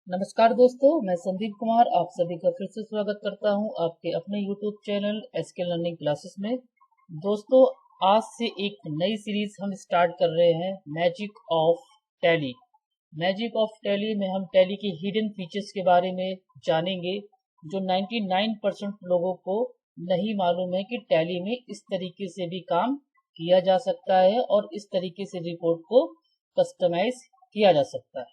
नमस्कार दोस्तों, मैं संदीप कुमार आप सभी का फिर से स्वागत करता हूं आपके अपने YouTube channel SK learning classes में। दोस्तों, आज से एक नई सीरीज हम स्टार्ट कर रहे हैं, magic of tally. Magic of tally में हम टैली के हिडन फीचर्स के बारे में जानेंगे, जो 99% लोगों को नहीं मालूम है कि टैली में इस तरीके से भी काम किया जा सकता है और इस तरीके से रिपोर्ट को कस्टमाइज किया जा सकता है।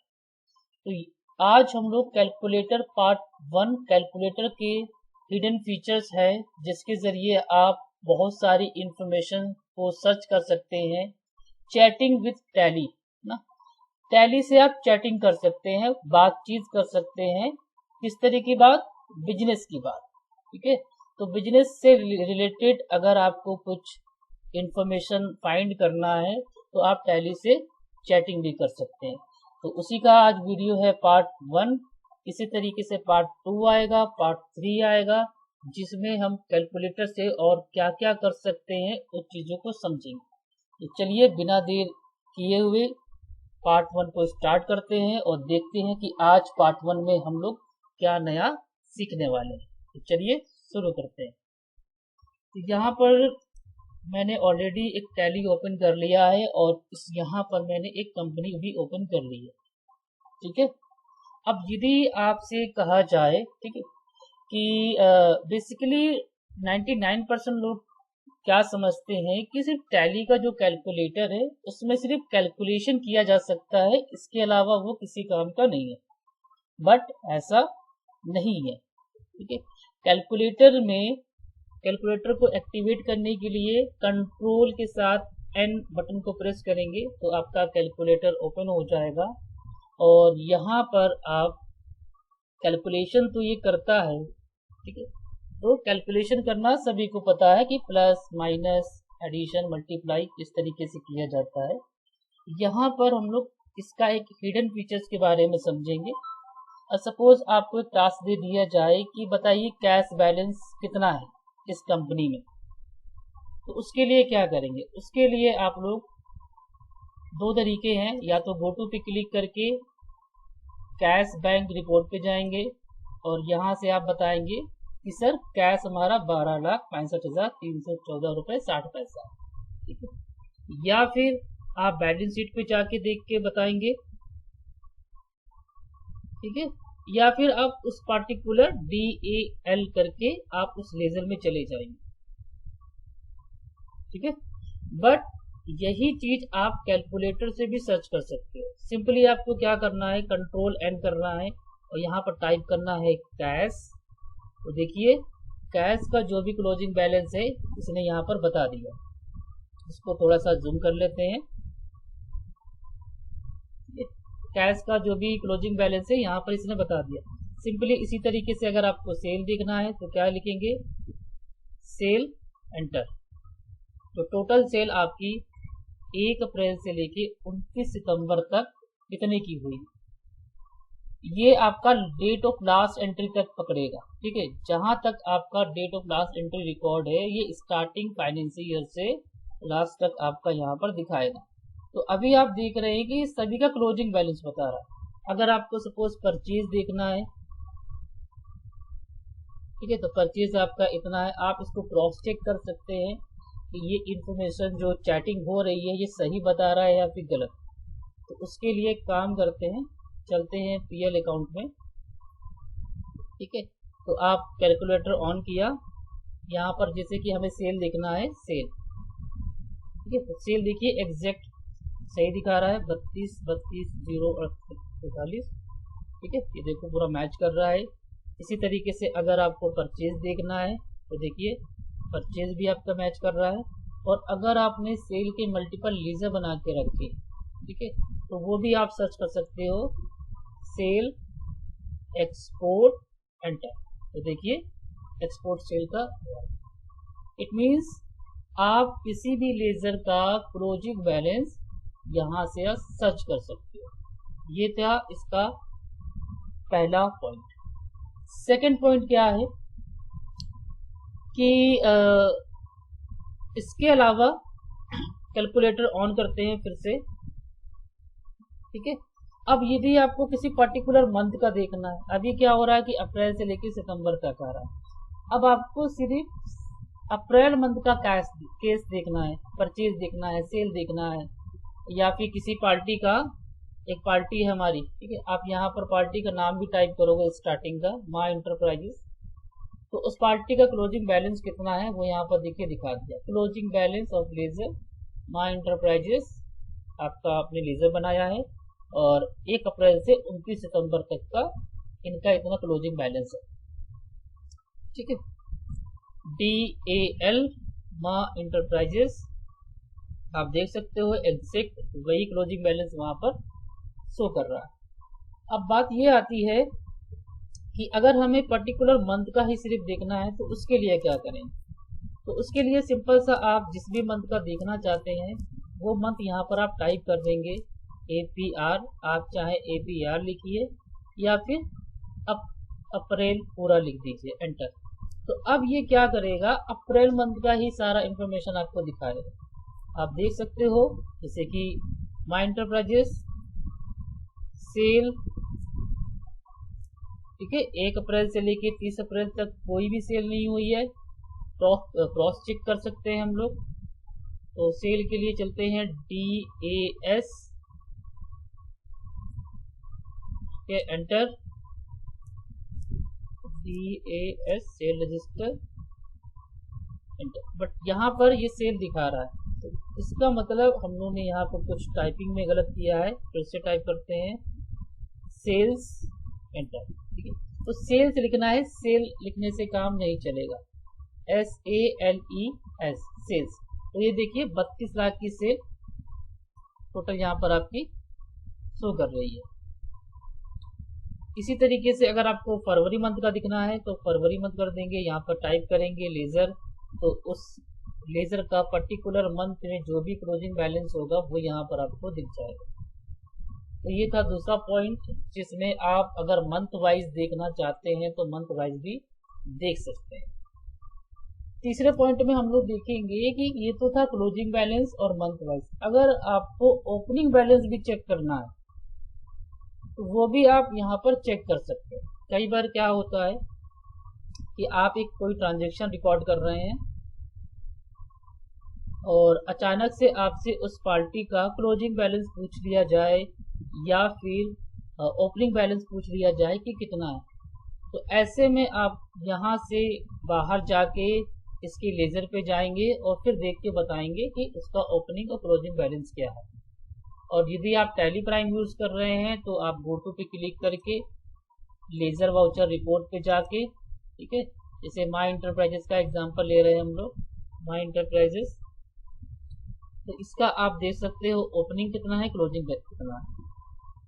तो आज हम लोग कैलकुलेटर पार्ट 1 कैलकुलेटर के हिडन फीचर्स है, जिसके जरिए आप बहुत सारी इंफॉर्मेशन को सर्च कर सकते हैं। चैटिंग विद टैली ना, टैली से आप चैटिंग कर सकते हैं, बातचीत कर सकते हैं। किस तरह की बात? बिजनेस की बात। ठीक है, तो बिजनेस से रिलेटेड अगर आपको कुछ इंफॉर्मेशन फाइंड करना है तो आप टैली से चैटिंग भी कर सकते हैं। तो उसी का आज वीडियो है पार्ट 1। इसी तरीके से पार्ट 2 आएगा, पार्ट 3 आएगा, जिसमें हम कैलकुलेटर से और क्या क्या कर सकते हैं उस चीज़ों को समझेंगे। तो चलिए बिना देर किए हुए पार्ट 1 को स्टार्ट करते हैं और देखते हैं कि आज पार्ट 1 में हम लोग क्या नया सीखने वाले हैं। तो चलिए शुरू करते हैं। तो यहाँ पर मैंने ऑलरेडी एक टैली ओपन कर लिया है और इस यहाँ पर मैंने एक कंपनी भी ओपन कर ली है। ठीक है, अब यदि आपसे कहा जाए, ठीक है, कि बेसिकली 99% लोग क्या समझते हैं कि सिर्फ टैली का जो कैलकुलेटर है उसमें सिर्फ कैलकुलेशन किया जा सकता है, इसके अलावा वो किसी काम का नहीं है। बट ऐसा नहीं है। ठीक है, कैलकुलेटर को एक्टिवेट करने के लिए कंट्रोल के साथ एन बटन को प्रेस करेंगे तो आपका कैलकुलेटर ओपन हो जाएगा और यहाँ पर आप कैलकुलेशन तो ये करता है। ठीक है, तो कैलकुलेशन करना सभी को पता है कि प्लस माइनस एडिशन मल्टीप्लाई किस तरीके से किया जाता है। यहाँ पर हम लोग इसका एक हिडन फीचर्स के बारे में समझेंगे। सपोज आपको एक टास्क दे दिया जाए कि बताइए कैश बैलेंस कितना है इस कंपनी में, तो उसके लिए क्या करेंगे? उसके लिए आप लोग दो तरीके हैं, या तो गो टू पे क्लिक करके कैश बैंक रिपोर्ट पे जाएंगे और यहाँ से आप बताएंगे कि सर कैश हमारा 12,65,314 रुपये 60 पैसा। ठीक है, या फिर आप बैलेंस शीट पे जाके देख के बताएंगे। ठीक है, या फिर आप उस पार्टिकुलर DAL करके आप उस लेजर में चले जाएंगे। ठीक है, बट यही चीज आप कैलकुलेटर से भी सर्च कर सकते हो। सिंपली आपको क्या करना है, कंट्रोल एन करना है और यहाँ पर टाइप करना है कैश। तो देखिए कैश का जो भी क्लोजिंग बैलेंस है इसने यहाँ पर बता दिया। इसको थोड़ा सा जूम कर लेते हैं। कैश का जो भी क्लोजिंग बैलेंस है यहाँ पर इसने बता दिया। सिंपली इसी तरीके से अगर आपको सेल देखना है तो क्या लिखेंगे, सेल, एंटर। तो टोटल सेल आपकी 1 अप्रैल से लेके 29 सितंबर तक कितने की हुई, ये आपका डेट ऑफ लास्ट एंट्री तक पकड़ेगा। ठीक है, जहां तक आपका date of last entry record है ये स्टार्टिंग फाइनेंशियल ईयर से लास्ट तक आपका यहाँ पर दिखाएगा। तो अभी आप देख रहे हैं कि सभी का क्लोजिंग बैलेंस बता रहा है। अगर आपको सपोज परचेज देखना है, ठीक है, तो परचेज आपका इतना है। आप इसको क्रॉस चेक कर सकते हैं कि ये इंफॉर्मेशन जो चैटिंग हो रही है ये सही बता रहा है या फिर गलत। तो उसके लिए काम करते हैं, चलते हैं PL अकाउंट में। ठीक है, तो आप कैलकुलेटर ऑन किया, यहाँ पर जैसे कि हमें सेल देखना है, सेल। ठीक है, तो सेल देखिए एग्जैक्ट सही दिखा रहा है, 32,048। ठीक है, ये देखो पूरा मैच कर रहा है। इसी तरीके से अगर आपको परचेज देखना है तो देखिए परचेज भी आपका मैच कर रहा है। और अगर आपने सेल के मल्टीपल लीजर बना के रखे, ठीक है, तो वो भी आप सर्च कर सकते हो, सेल एक्सपोर्ट एंटर। तो देखिए एक्सपोर्ट सेल का, इट मींस आप किसी भी लेजर का क्लोजिंग बैलेंस यहाँ से आप सर्च कर सकते हो। ये था इसका पहला पॉइंट। सेकंड पॉइंट क्या है कि इसके अलावा कैलकुलेटर ऑन करते हैं फिर से। ठीक है, अब यदि आपको किसी पर्टिकुलर मंथ का देखना है, अभी क्या हो रहा है कि अप्रैल से लेकर सितंबर तक आ रहा है, अब आपको सिर्फ अप्रैल मंथ का केस देखना है, परचेज देखना है, सेल देखना है, या फिर किसी पार्टी का, एक पार्टी है हमारी, ठीक है, आप यहाँ पर पार्टी का नाम भी टाइप करोगे स्टार्टिंग का, माँ इंटरप्राइजेस, तो उस पार्टी का क्लोजिंग बैलेंस कितना है वो यहाँ पर देखिए दिखा दिया। क्लोजिंग बैलेंस ऑफ लेजर माँ इंटरप्राइजेस, आपका आपने लेजर बनाया है और 1 अप्रैल से 29 सितंबर तक का इनका इतना क्लोजिंग बैलेंस है, ठीक है। DAL माँ इंटरप्राइजेस, आप देख सकते हो एग्जैक्ट वही क्लोजिंग बैलेंस वहां पर शो कर रहा है। अब बात ये आती है कि अगर हमें पर्टिकुलर मंथ का ही सिर्फ देखना है तो उसके लिए क्या करें। तो उसके लिए सिंपल सा, आप जिस भी मंथ का देखना चाहते हैं वो मंथ यहाँ पर आप टाइप कर देंगे APR, आप चाहे APR लिखिए या फिर अप्रैल पूरा लिख दीजिए, एंटर। तो अब ये क्या करेगा, अप्रैल मंथ का ही सारा इंफॉर्मेशन आपको दिखाएगा। आप देख सकते हो जैसे कि माय इंटरप्राइजेस सेल, ठीक है, 1 अप्रैल से लेके 30 अप्रैल तक कोई भी सेल नहीं हुई है। क्रॉस चेक कर सकते हैं हम लोग। तो सेल के लिए चलते हैं DAS के, enter, DAS cell register, enter. But यहाँ पर ये सेल दिखा रहा है, तो इसका मतलब हम लोगों ने यहाँ पर कुछ टाइपिंग में गलत किया है। फिर से टाइप करते हैं सेल्स, एंटर, ठीक है। तो सेल्स लिखना है, सेल लिखने से काम नहीं चलेगा, SALES सेल्स। तो ये देखिए 32 लाख की सेल टोटल यहाँ पर आपकी शो कर रही है। इसी तरीके से अगर आपको फरवरी मंथ का दिखना है तो फरवरी मंथ कर देंगे, यहाँ पर टाइप करेंगे लेजर, तो उस लेजर का पर्टिकुलर मंथ में जो भी क्लोजिंग बैलेंस होगा वो यहाँ पर आपको दिख जाएगा। तो ये था दूसरा पॉइंट, जिसमें आप अगर मंथ वाइज देखना चाहते हैं तो मंथ वाइज भी देख सकते हैं। तीसरे पॉइंट में हम लोग देखेंगे कि ये तो था क्लोजिंग बैलेंस और मंथ वाइज। अगर आपको ओपनिंग बैलेंस भी चेक करना है तो वो भी आप यहाँ पर चेक कर सकते हैं। कई बार क्या होता है कि आप एक कोई ट्रांजेक्शन रिकॉर्ड कर रहे हैं और अचानक से आपसे उस पार्टी का क्लोजिंग बैलेंस पूछ लिया जाए या फिर ओपनिंग बैलेंस पूछ लिया जाए कि कितना है। तो ऐसे में आप यहाँ से बाहर जाके इसके लेजर पे जाएंगे और फिर देख के बताएंगे कि उसका ओपनिंग और क्लोजिंग बैलेंस क्या है। और यदि आप टैली प्राइम यूज कर रहे हैं तो आप गो टू पे क्लिक करके लेजर वाउचर रिपोर्ट पे जाके, ठीक है, जैसे माय इंटरप्राइजेस का एग्जांपल ले रहे हैं हम लोग, माय इंटरप्राइजेस, तो इसका आप देख सकते हो ओपनिंग कितना है, क्लोजिंग कितना है।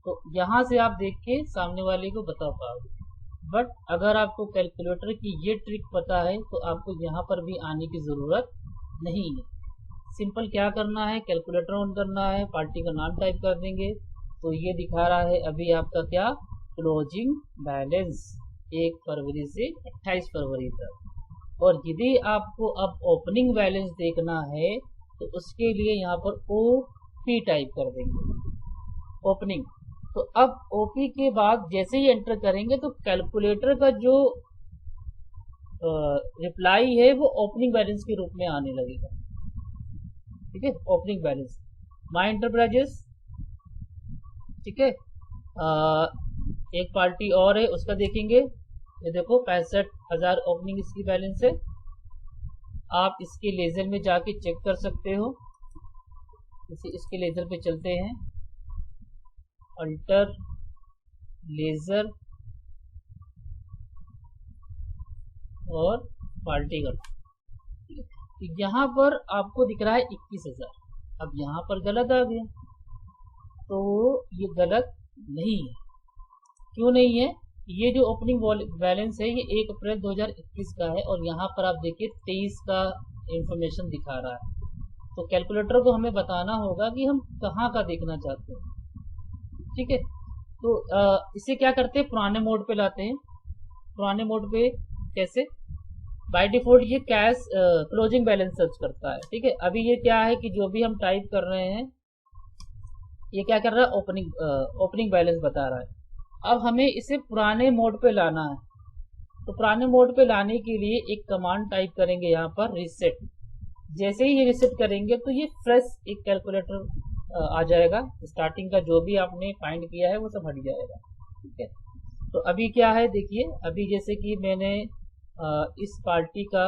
तो यहाँ से आप देख के सामने वाले को बता पाओगे। बट अगर आपको कैलकुलेटर की ये ट्रिक पता है तो आपको यहाँ पर भी आने की ज़रूरत नहीं है। सिंपल क्या करना है, कैलकुलेटर ऑन करना है, पार्टी का नाम टाइप कर देंगे, तो ये दिखा रहा है अभी आपका क्या, क्लोजिंग बैलेंस 1 फरवरी से 28 फरवरी तक। और यदि आपको अब ओपनिंग बैलेंस देखना है तो उसके लिए यहाँ पर OP टाइप कर देंगे, ओपनिंग। तो अब OP के बाद जैसे ही एंटर करेंगे तो कैलकुलेटर का जो रिप्लाई है वो ओपनिंग बैलेंस के रूप में आने लगेगा, ठीक है, ओपनिंग बैलेंस माय इंटरप्राइजेस, ठीक है। एक पार्टी और है उसका देखेंगे, ये देखो 65,000 ओपनिंग इसकी बैलेंस है। आप इसके लेजर में जाके चेक कर सकते हो। जैसे इसके लेजर पे चलते हैं, अल्टर लेजर और पार्टी का, यहाँ पर आपको दिख रहा है 21,000। अब यहाँ पर गलत आ गया, तो ये गलत नहीं है। क्यों नहीं है, ये जो ओपनिंग बैलेंस है ये 1 अप्रैल 2021 का है और यहाँ पर आप देखिए 23 का इंफॉर्मेशन दिखा रहा है। तो कैलकुलेटर को हमें बताना होगा कि हम कहाँ का देखना चाहते हैं, ठीक है। तो इसे क्या करते हैं, पुराने मोड पे लाते हैं। पुराने मोड पे कैसे, बाय डिफॉल्ट ये कैश क्लोजिंग बैलेंस सर्च करता है, ठीक है। अभी ये क्या है कि जो भी हम टाइप कर रहे हैं ये क्या कर रहा है, ओपनिंग बैलेंस बता रहा है। अब हमें इसे पुराने मोड पे लाना है, तो पुराने मोड पे लाने के लिए एक कमांड टाइप करेंगे यहाँ पर रीसेट। जैसे ही ये रीसेट करेंगे तो ये फ्रेश एक कैलकुलेटर आ जाएगा, स्टार्टिंग का जो भी आपने फाइंड किया है वो सब हट जाएगा। ठीक है, तो अभी क्या है देखिए, अभी जैसे कि मैंने इस पार्टी का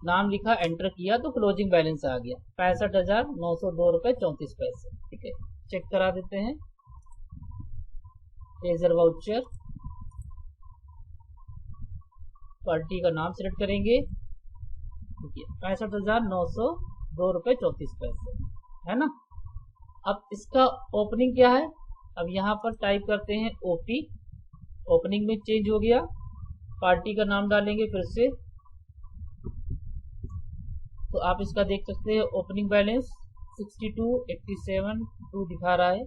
नाम लिखा, एंटर किया, तो क्लोजिंग बैलेंस आ गया 65,902 रुपये 34 पैसे। ठीक है, चेक करा देते हैं। लेजर वाउचर, पार्टी का नाम सेलेक्ट करेंगे, देखिए 65,902 रुपये 34 पैसे है ना। अब इसका ओपनिंग क्या है, अब यहाँ पर टाइप करते हैं ओपी, ओपनिंग में चेंज हो गया। पार्टी का नाम डालेंगे फिर से, तो आप इसका देख सकते हैं ओपनिंग बैलेंस 62,87,2 दिखा रहा है,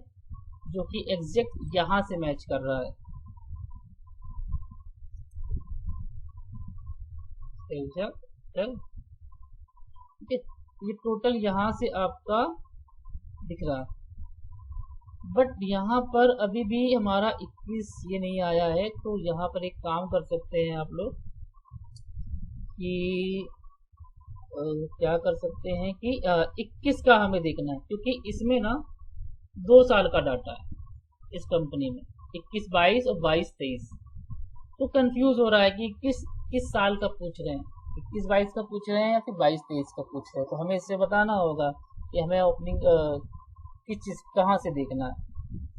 जो कि एग्जैक्ट यहाँ से मैच कर रहा है। ठीक है, ये टोटल यहाँ से आपका दिख रहा है, बट यहाँ पर अभी भी हमारा 21 ये नहीं आया है। तो यहाँ पर एक काम कर सकते हैं आप लोग कि क्या कर सकते हैं कि 21 का हमें देखना है, क्योंकि इसमें ना 2 साल का डाटा है इस कंपनी में, 21-22 और 22-23। तो कंफ्यूज हो रहा है कि किस साल का पूछ रहे हैं, 21-22 का पूछ रहे हैं या फिर 22-23 का पूछ रहे हैं। तो हमें इससे बताना होगा कि हमें ओपनिंग किस चीज कहाँ से देखना है।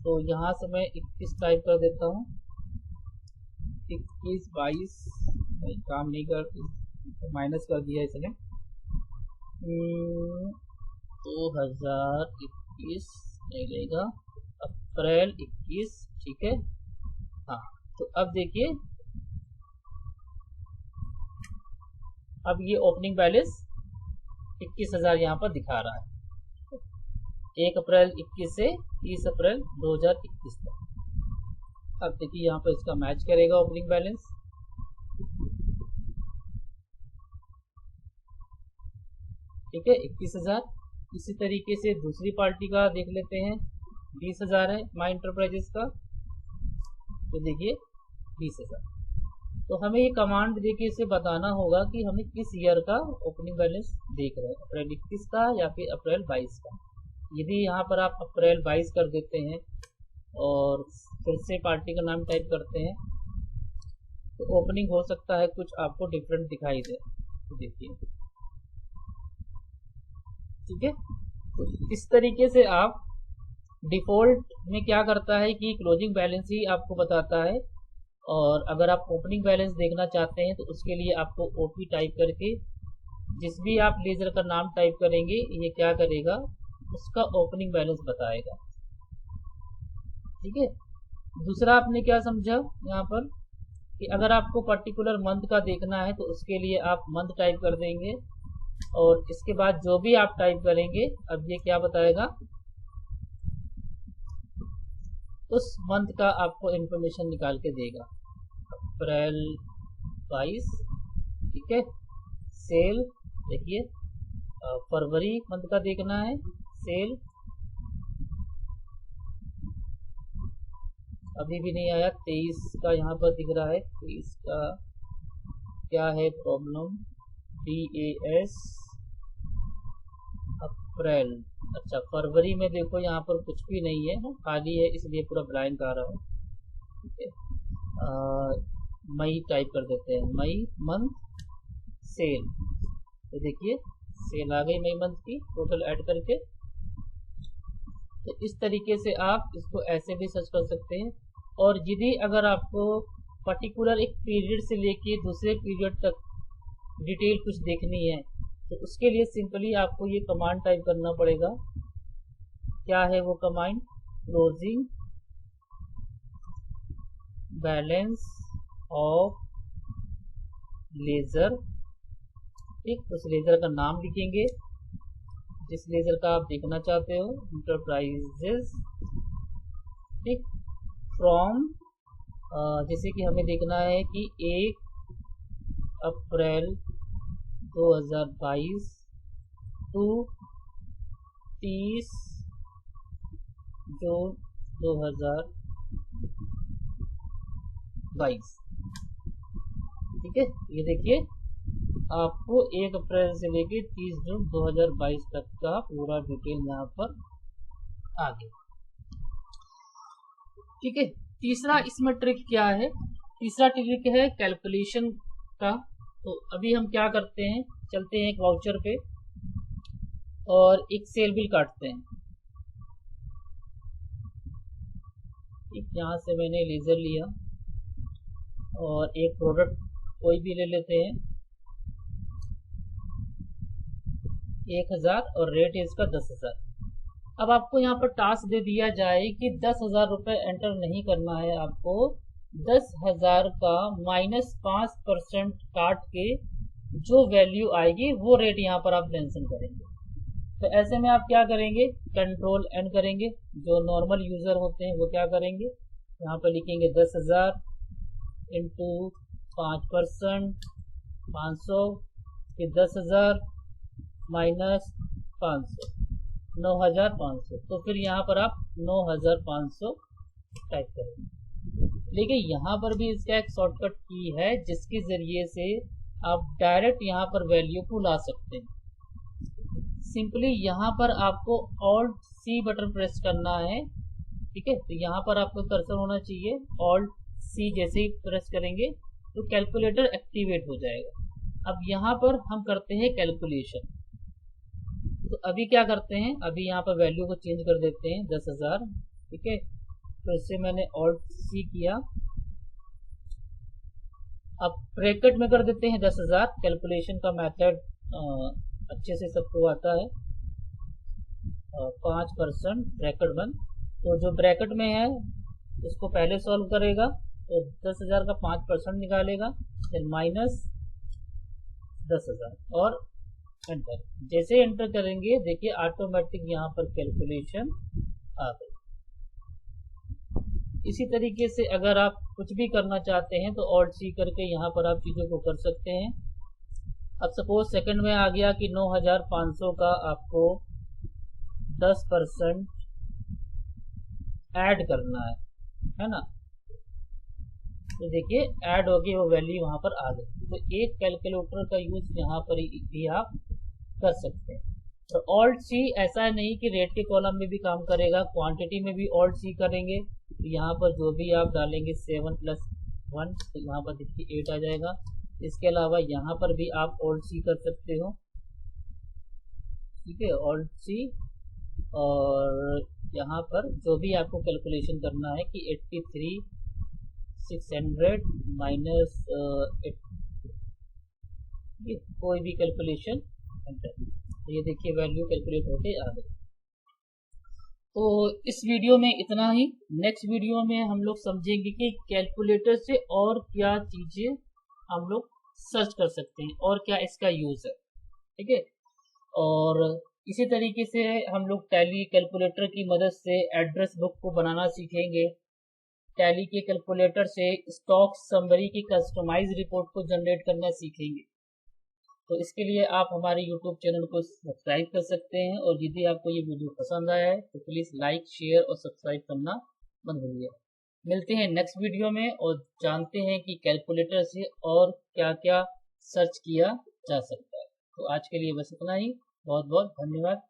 तो यहाँ से मैं 21 टाइप कर देता हूँ, 21-22 काम नहीं कर, माइनस कर दिया इसने। 2021 नहीं लेगा, अप्रैल 21। ठीक है, हाँ, तो अब देखिए, अब ये ओपनिंग बैलेंस 21,000 यहाँ पर दिखा रहा है, 1 अप्रैल 21 से 30 अप्रैल 2021 तक। अब देखिए यहाँ पर इसका मैच करेगा ओपनिंग बैलेंस। ठीक है, 21,000। इसी तरीके से दूसरी पार्टी का देख लेते हैं, 20,000 है माई इंटरप्राइजेस का, तो देखिए 20,000। तो हमें ये कमांड देके इसे बताना होगा कि हमें किस ईयर का ओपनिंग बैलेंस देख रहे हैं, अप्रैल 21 का या फिर अप्रैल 22 का। यदि यहाँ पर आप अप्रैल 22 कर देते हैं और फिर से पार्टी का नाम टाइप करते हैं, तो ओपनिंग हो सकता है कुछ आपको डिफरेंट दिखाई दे। तो देखिए, ठीक है, तो इस तरीके से आप डिफॉल्ट में क्या करता है कि क्लोजिंग बैलेंस ही आपको बताता है, और अगर आप ओपनिंग बैलेंस देखना चाहते हैं तो उसके लिए आपको ओपी टाइप करके जिस भी आप लेजर का नाम टाइप करेंगे, ये क्या करेगा, उसका ओपनिंग बैलेंस बताएगा। ठीक है, दूसरा आपने क्या समझा यहाँ पर कि अगर आपको पर्टिकुलर मंथ का देखना है तो उसके लिए आप मंथ टाइप कर देंगे, और इसके बाद जो भी आप टाइप करेंगे, अब ये क्या बताएगा, उस मंथ का आपको इंफॉर्मेशन निकाल के देगा। अप्रैल 22, ठीक है, सेल देखिए, फरवरी मंथ का देखना है, सेल अभी भी नहीं आया, 23 का यहाँ पर दिख रहा है, 23 का क्या है प्रॉब्लम, DAS अप्रैल। अच्छा, फरवरी में देखो यहाँ पर कुछ भी नहीं है, खाली है, इसलिए पूरा ब्लैंक आ रहा है। ठीक है, मई टाइप कर देते हैं, मई मंथ सेल, तो देखिए सेल आ गई मई मंथ की टोटल ऐड करके। तो इस तरीके से आप इसको ऐसे भी सर्च कर सकते हैं। और यदि अगर आपको पर्टिकुलर एक पीरियड से लेके दूसरे पीरियड तक डिटेल कुछ देखनी है, तो उसके लिए सिंपली आपको ये कमांड टाइप करना पड़ेगा। क्या है वो command, closing balance of ledger. ठीक, उस लेजर का नाम लिखेंगे जिस लेजर का आप देखना चाहते हो, इंटरप्राइजेस। ठीक, फ्रॉम जैसे कि हमें देखना है कि 1 अप्रैल 2022 टू 30 जून 2022। ठीक है, ये देखिए आपको 1 अप्रैल से लेके 30 जून 2022 तक का पूरा डिटेल यहाँ पर आ गया। ठीक है, तीसरा इसमें ट्रिक क्या है? तीसरा ट्रिक है कैलकुलेशन का। तो अभी हम क्या करते हैं, चलते हैं एक वाउचर पे और एक सेल बिल काटते हैं। यहाँ से मैंने लेजर लिया और एक प्रोडक्ट कोई भी ले लेते हैं, 1000 और रेट है इसका 10,000। अब आपको यहाँ पर टास्क दे दिया जाए कि 10,000 रुपये एंटर नहीं करना है, आपको 10,000 का -5% काट के जो वैल्यू आएगी वो रेट यहाँ पर आप मेंशन करेंगे। तो ऐसे में आप क्या करेंगे, कंट्रोल एन करेंगे। जो नॉर्मल यूजर होते हैं वो क्या करेंगे, यहाँ पर लिखेंगे 10,000 इंटू 5%, 500, फिर 10,000 माइनस 500, 9,500। तो फिर यहाँ पर आप 9,500 टाइप करेंगे। लेकिन यहाँ पर भी इसका एक शॉर्टकट की है जिसके जरिए से आप डायरेक्ट यहाँ पर वैल्यू को ला सकते हैं। सिंपली यहाँ पर आपको ऑल्ट सी बटन प्रेस करना है। ठीक है, तो यहाँ पर आपको कर्सर होना चाहिए, ऑल्ट सी जैसे ही प्रेस करेंगे तो कैलकुलेटर एक्टिवेट हो जाएगा। अब यहाँ पर हम करते हैं कैलकुलेशन। तो अभी क्या करते हैं, अभी यहाँ पर वैल्यू को चेंज कर देते हैं 10,000। ठीक है, तो इससे मैंने ऑल्ट सी किया। अब ब्रैकेट में कर देते हैं 10,000। कैलकुलेशन का मेथड अच्छे से सबको आता है, 5% ब्रैकेट बंद। तो जो ब्रैकेट में है उसको पहले सॉल्व करेगा, तो 10,000 का 5% निकालेगा, फिर माइनस 10,000 और एंटर। जैसे एंटर करेंगे देखिए ऑटोमेटिक यहाँ पर कैलकुलेशन आ गई। इसी तरीके से अगर आप कुछ भी करना चाहते हैं तो ऑल्ट सी करके यहाँ पर आप चीज़ों को कर सकते हैं। अब सपोज सेकंड में आ गया कि 9,500 का आपको 10% ऐड करना है ना। तो देखिए ऐड हो गई, वो वैल्यू वहां पर आ गई। तो एक कैलकुलेटर का यूज यहाँ पर भी आप कर सकते हैं। तो ऑल्ट सी ऐसा नहीं कि रेट के कॉलम में भी काम करेगा, क्वांटिटी में भी ऑल्ट सी करेंगे। तो यहाँ पर जो भी आप डालेंगे 7 + 1, तो यहाँ पर देखिए 8 आ जाएगा। इसके अलावा यहाँ पर भी आप ऑल्ट सी कर सकते हो। ठीक है, ऑल्ट सी, और यहाँ पर जो भी आपको कैलकुलेशन करना है कि 83,600 माइनस कोई भी कैलकुलेशन एंटर। तो ये देखिए वैल्यू कैलकुलेट होके आ गई। तो इस वीडियो में इतना ही। नेक्स्ट वीडियो में हम लोग समझेंगे कि कैलकुलेटर से और क्या चीजें हम लोग सर्च कर सकते हैं और क्या इसका यूज है। ठीक है, और इसी तरीके से हम लोग टैली कैलकुलेटर की मदद से एड्रेस बुक को बनाना सीखेंगे। टैली के कैलकुलेटर से स्टॉक समरी की कस्टमाइज रिपोर्ट को जनरेट करना सीखेंगे। तो इसके लिए आप हमारे YouTube चैनल को सब्सक्राइब कर सकते हैं, और यदि आपको ये वीडियो पसंद आया है तो प्लीज़ लाइक, शेयर और सब्सक्राइब करना मत भूलिए। मिलते हैं नेक्स्ट वीडियो में और जानते हैं कि कैलकुलेटर से और क्या क्या सर्च किया जा सकता है। तो आज के लिए बस इतना ही। बहुत बहुत धन्यवाद।